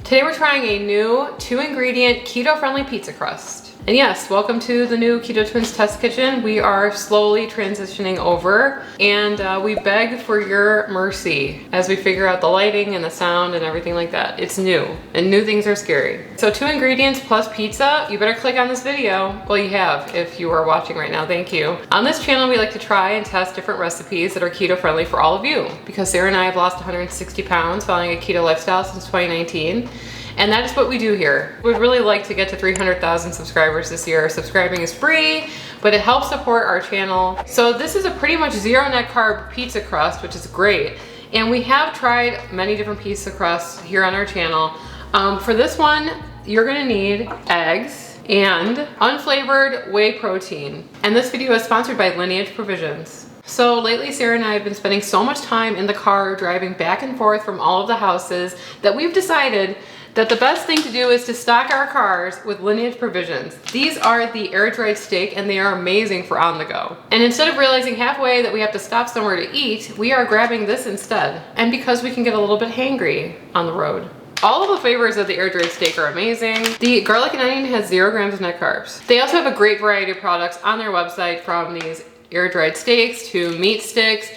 Today we're trying a new 2-ingredient keto-friendly pizza crust. And yes, welcome to the new Keto Twins test kitchen. We are slowly transitioning over and we beg for your mercy as we figure out the lighting and the sound and everything like that. It's new and new things are scary. So 2 ingredients plus pizza, you better click on this video. Well, you have if you are watching right now, thank you. On this channel, we like to try and test different recipes that are keto friendly for all of you because Sarah and I have lost 160 pounds following a keto lifestyle since 2019. And that is what we do here. We'd really like to get to 300,000 subscribers this year. Subscribing is free, but it helps support our channel. So this is a pretty much zero net carb pizza crust, which is great. And we have tried many different pizza crusts here on our channel. For this one, you're gonna need eggs and unflavored whey protein. And this video is sponsored by Lineage Provisions. So lately, Sarah and I have been spending so much time in the car driving back and forth from all of the houses that we've decided that the best thing to do is to stock our cars with Lineage Provisions. These are the air-dried steak and they are amazing for on the go. And instead of realizing halfway that we have to stop somewhere to eat, we are grabbing this instead. And because we can get a little bit hangry on the road. All of the flavors of the air-dried steak are amazing. The garlic and onion has 0 grams of net carbs. They also have a great variety of products on their website, from these air-dried steaks to meat sticks,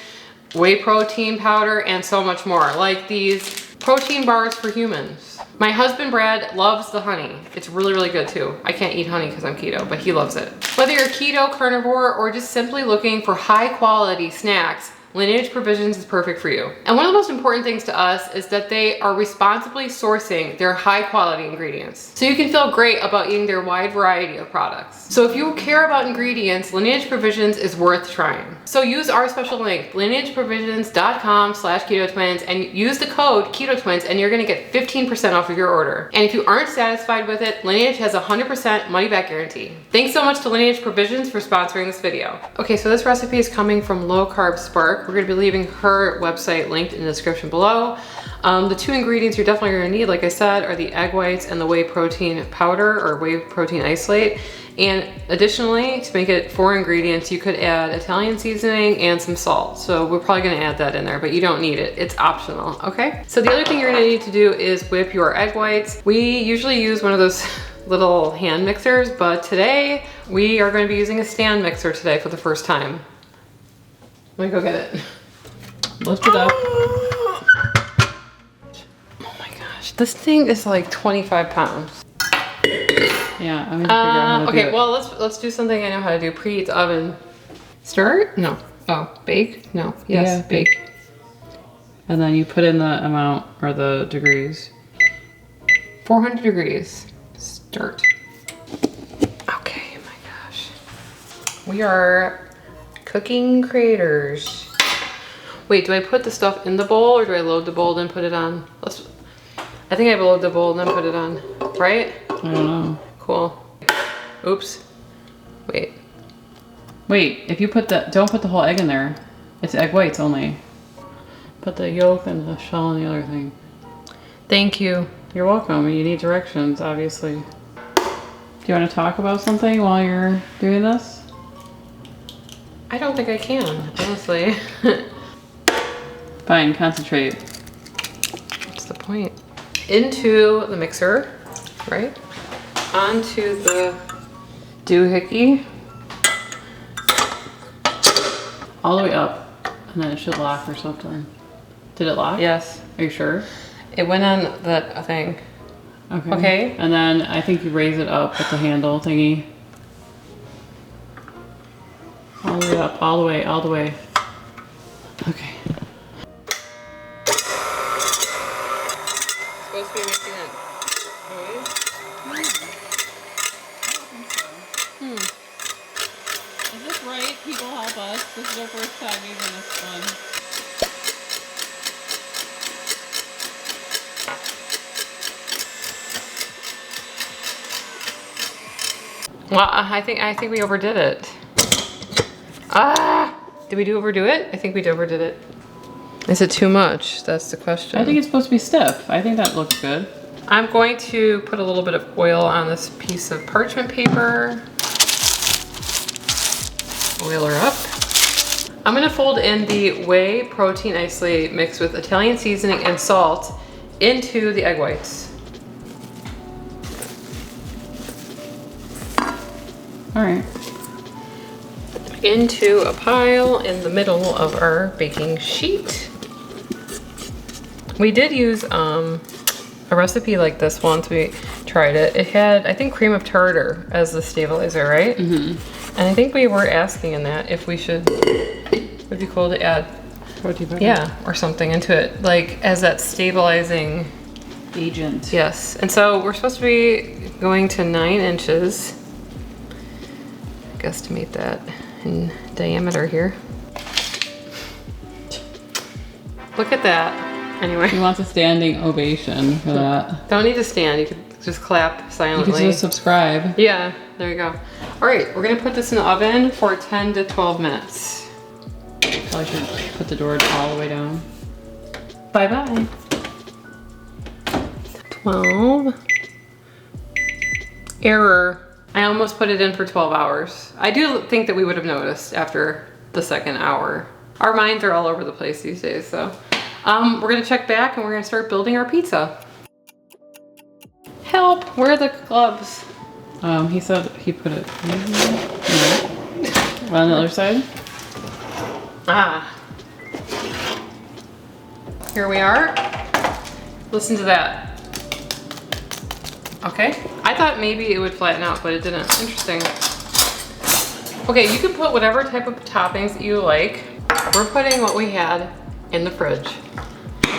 whey protein powder, and so much more, like these protein bars for humans. My husband Brad loves the honey. It's really, really good too. I can't eat honey because I'm keto, but he loves it. Whether you're keto, carnivore, or just simply looking for high quality snacks, Lineage Provisions is perfect for you. And one of the most important things to us is that they are responsibly sourcing their high quality ingredients. So you can feel great about eating their wide variety of products. So if you care about ingredients, Lineage Provisions is worth trying. So use our special link, lineageprovisions.com/ketotwins, and use the code KETOTWINS and you're gonna get 15% off of your order. And if you aren't satisfied with it, Lineage has a 100% money back guarantee. Thanks so much to Lineage Provisions for sponsoring this video. Okay, so this recipe is coming from Low Carb Spark. We're gonna be leaving her website linked in the description below. The 2 ingredients you're definitely gonna need, like I said, are the egg whites and the whey protein powder or whey protein isolate. And additionally, to make it 4 ingredients, you could add Italian seasoning and some salt. So we're probably gonna add that in there, but you don't need it. It's optional, okay? So the other thing you're gonna need to do is whip your egg whites. We usually use one of those little hand mixers, but today we are gonna be using a stand mixer today for the first time. Let me go get it. Lift it up. Oh my gosh, this thing is like 25 pounds. Yeah, I'm gonna figure out how to do it. Well, let's do something I know how to do. Preheat the oven. Start? No. Oh, bake? No. Yes, yeah, bake. And then you put in the amount or the degrees. 400 degrees. Start. Okay, my gosh. We are cooking creators. Wait, do I put the stuff in the bowl or do I load the bowl then put it on? I think I load the bowl and then put it on, right? I don't know. Cool. Oops. Wait. Wait, if you put don't put the whole egg in there. It's egg whites only. Put the yolk and the shell and the other thing. Thank you. You're welcome. You need directions, obviously. Do you want to talk about something while you're doing this? I don't think I can, honestly. Fine, concentrate. What's the point? Into the mixer, right? Onto the doohickey. All the way up, and then it should lock or something. Did it lock? Yes. Are you sure? It went on that thing. Okay. Okay. And then I think you raise it up with the handle thingy. All the way up, all the way, all the way. Okay. Supposed to be making that noise? Is this right? People help us. This is our first time using this one. Well, I think we overdid it. Did we overdo it? I think we overdid it. Is it too much? That's the question. I think it's supposed to be stiff. I think that looks good. I'm going to put a little bit of oil on this piece of parchment paper. Oil her up. I'm gonna fold in the whey protein isolate mixed with Italian seasoning and salt into the egg whites. All right. Into a pile in the middle of our baking sheet. We did use a recipe like this once we tried it. It had, I think, cream of tartar as the stabilizer, right? Mm-hmm. And I think we were asking in that if we should, would be cool to add Protein powder. yeah, or something into it, like as that stabilizing agent. Yes, and so we're supposed to be going to 9 inches. Guesstimate that in diameter here. Look at that. Anyway. He wants a standing ovation for that. Don't need to stand, you could just clap silently. You can just subscribe. Yeah, there you go. All right, we're gonna put this in the oven for 10 to 12 minutes. Probably should put the door all the way down. Bye-bye. 12. Error. I almost put it in for 12 hours. I do think that we would have noticed after the second hour. Our minds are all over the place these days, so. We're gonna check back and we're gonna start building our pizza. Help, where are the gloves? He said he put it on the other side. Ah. Here we are. Listen to that. Okay, I thought maybe it would flatten out, but it didn't. Interesting. Okay, you can put whatever type of toppings that you like. We're putting what we had in the fridge.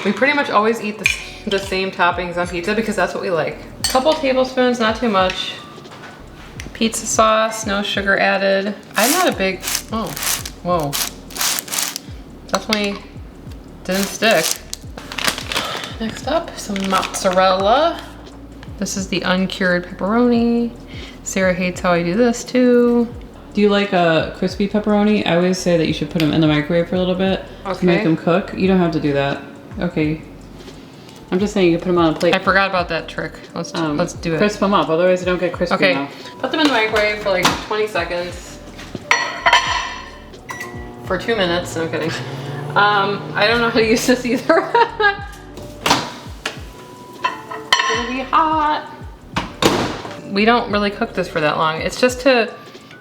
We pretty much always eat the same toppings on pizza because that's what we like. A couple tablespoons, not too much. Pizza sauce, no sugar added. I'm not a big, oh, whoa. Definitely didn't stick. Next up, some mozzarella. This is the uncured pepperoni. Sarah hates how I do this too. Do you like a crispy pepperoni? I always say that you should put them in the microwave for a little bit to make them cook. You don't have to do that. Okay. I'm just saying you can put them on a plate. I forgot about that trick. Let's do it. Crisp them up, otherwise they don't get crispy Okay, enough. put them in the microwave for like 20 seconds. For 2 minutes, no I'm kidding. I don't know how to use this either. It's gonna be hot. We don't really cook this for that long. It's just to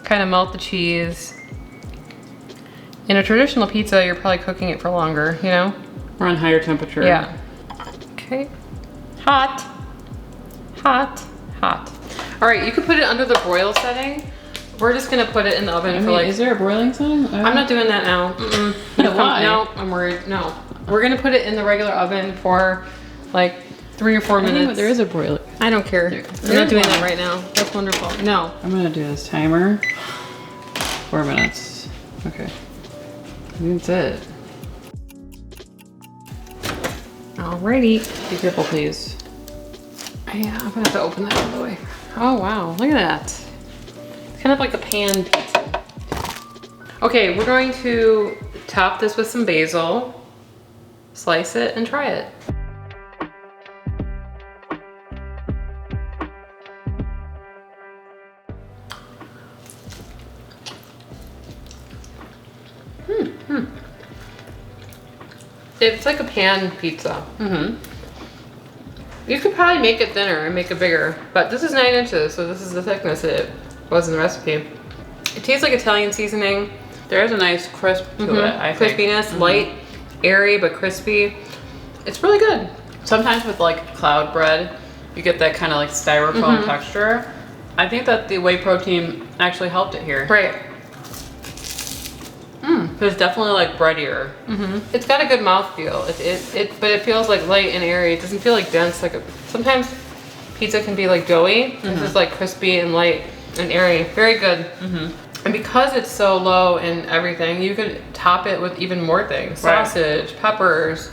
kind of melt the cheese. In a traditional pizza, you're probably cooking it for longer, you know? We're on higher temperature. Yeah. Okay. Hot. Hot. Hot. All right, you can put it under the broil setting. We're just gonna put it in the oven for like... Is there a broiling setting? I'm not doing that now. Yeah, why? No, I'm worried. No. We're gonna put it in the regular oven for like 3 or 4 minutes. There is a broiler. I don't care. I'm not doing that right now. That's wonderful. No. I'm gonna do this timer. 4 minutes. Okay. I think that's it. Alrighty. Be careful, please. Yeah, I'm gonna have to open that all the way. Oh wow, look at that. It's kind of like a pan pizza. Okay, we're going to top this with some basil, slice it, and try it. It's like a pan pizza. You could probably make it thinner and make it bigger, but this is 9 inches, so this is the thickness it was in the recipe. It tastes like Italian seasoning. There is a nice crisp to it, I think. Crispiness, light, airy, but crispy. It's really good. Sometimes with like cloud bread, you get that kind of like styrofoam texture. I think that the whey protein actually helped it here. Right. It's definitely like breadier. It's got a good mouthfeel. But it feels like light and airy. It doesn't feel like dense. Sometimes pizza can be like doughy. This is like crispy and light and airy. Very good. And because it's so low in everything, you could top it with even more things. Sausage, peppers,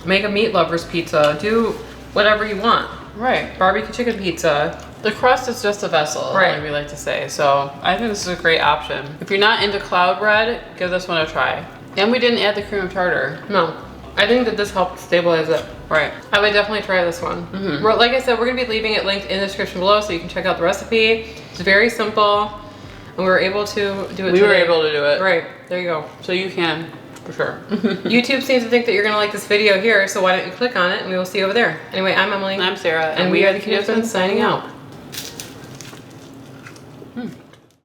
make a meat lover's pizza. Do whatever you want. Right. Barbecue chicken pizza. The crust is just a vessel, like we like to say. So I think this is a great option. If you're not into cloud bread, give this one a try. And we didn't add the cream of tartar. No. I think that this helped stabilize it. Right. I would definitely try this one. Like I said, we're gonna be leaving it linked in the description below so you can check out the recipe. It's very simple. And we were able to do it We were able to do it. Right, there you go. So you can, for sure. YouTube seems to think that you're gonna like this video here, so why don't you click on it and we will see you over there. Anyway, I'm Emily. I'm Sarah. And we are the Keto Twins signing out.